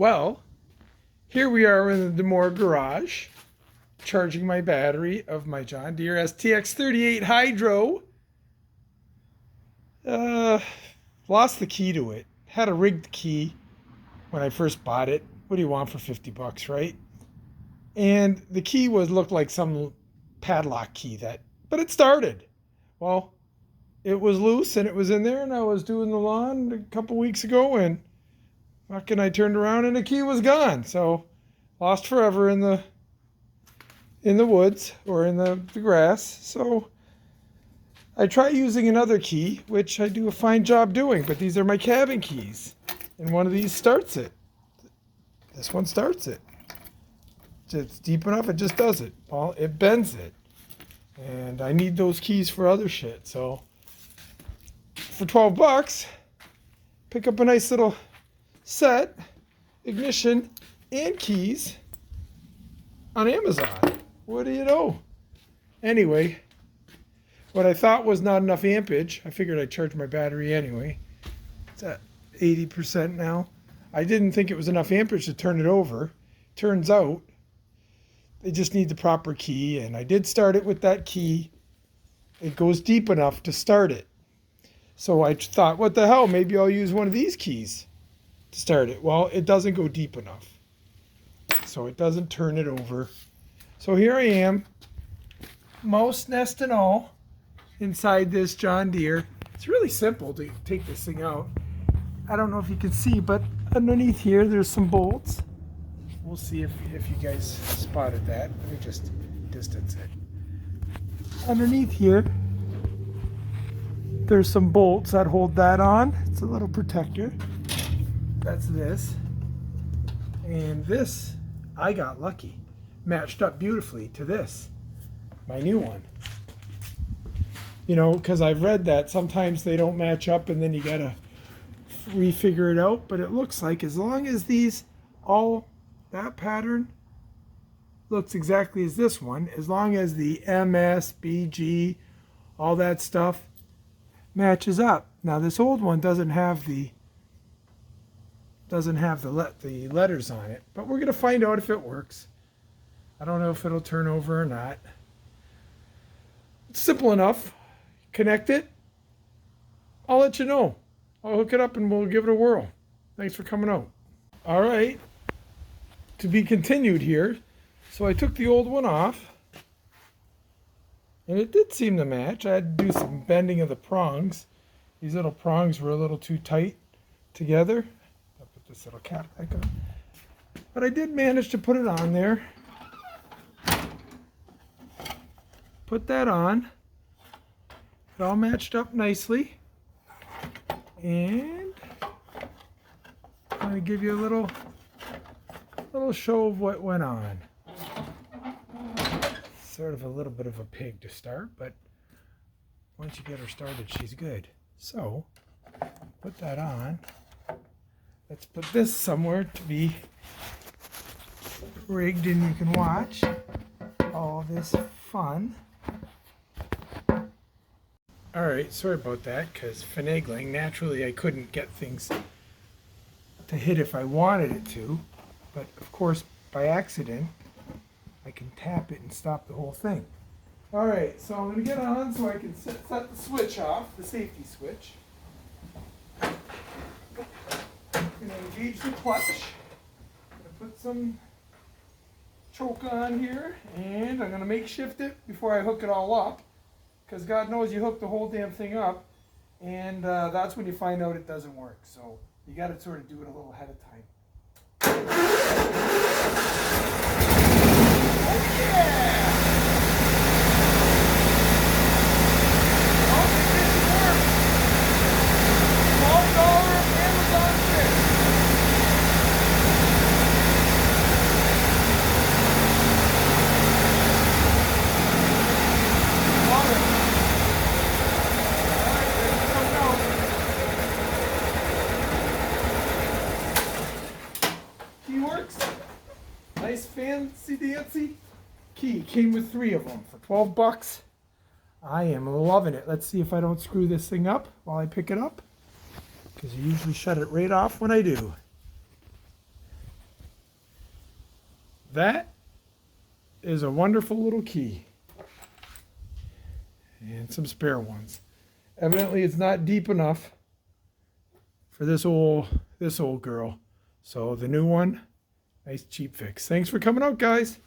Well, here we are in the Deere garage, charging my battery of my John Deere STX 38 Hydro. Lost the key to it. Had a rigged key when I first bought it. What do you want for 50 bucks, right? And the key looked like some padlock key but it started. Well, it was loose and it was in there, and I was doing the lawn a couple weeks ago, and fucking I turned around and the key was gone. So lost forever in the woods or in the grass. So I try using another key, which I do a fine job doing, but these are my cabin keys. And one of these starts it. This one starts it. It's deep enough, it just does it. Well, it bends it. And I need those keys for other shit. So for 12 bucks, pick up a nice little set, ignition, and keys on Amazon. What do you know? Anyway, what I thought was not enough ampage, I figured I'd charge my battery anyway. It's at 80% now. I didn't think it was enough amperage to turn it over. Turns out they just need the proper key, and I did start it with that key. It goes deep enough to start it. So I thought, what the hell, maybe I'll use one of these keys to start it. Well, it doesn't go deep enough, so it doesn't turn it over. So here I am, mouse nest and all, inside this John Deere. It's really simple to take this thing out. I don't know if you can see, but underneath here there's some bolts. We'll see if you guys spotted that. Let me just distance it. Underneath here there's some bolts that hold that on. It's a little protector. That's this. And this, I got lucky. Matched up beautifully to this, my new one. You know, because I've read that sometimes they don't match up and then you gotta refigure it out. But it looks like as long as that pattern looks exactly as this one, as long as the MS, BG, all that stuff matches up. Now this old one doesn't have the letters on it, but we're going to find out if it works. I don't know if it'll turn over or not. It's simple enough. Connect it. I'll let you know. I'll hook it up and we'll give it a whirl. Thanks for coming out. All right. To be continued here. So I took the old one off, and it did seem to match. I had to do some bending of the prongs. These little prongs were a little too tight together. I'll put this little cap back on. But I did manage to put it on there. Put that on. It all matched up nicely. And I'm going to give you a little show of what went on. Sort of a little bit of a pig to start, but once you get her started, she's good. So put that on. Let's put this somewhere to be rigged and you can watch all this fun. Alright, sorry about that, because finagling, naturally I couldn't get things to hit if I wanted it to, but of course by accident I can tap it and stop the whole thing. Alright, so I'm going to get on so I can set the switch off, the safety switch. I'm going to engage the clutch. I'm going to put some choke on here, and I'm going to makeshift it before I hook it all up. Because God knows you hook the whole damn thing up, and that's when you find out it doesn't work. So you got to sort of do it a little ahead of time. Oh yeah! Oh, it didn't work. $12 Amazon fix. Love it. Nice fancy dancy key. Came with 3 of them for 12 bucks. I am loving it. Let's see if I don't screw this thing up while I pick it up, because you usually shut it right off when I do. that is a wonderful little key. And some spare ones. Evidently it's not deep enough for this old girl. So the new one, nice cheap fix. Thanks for coming out, guys.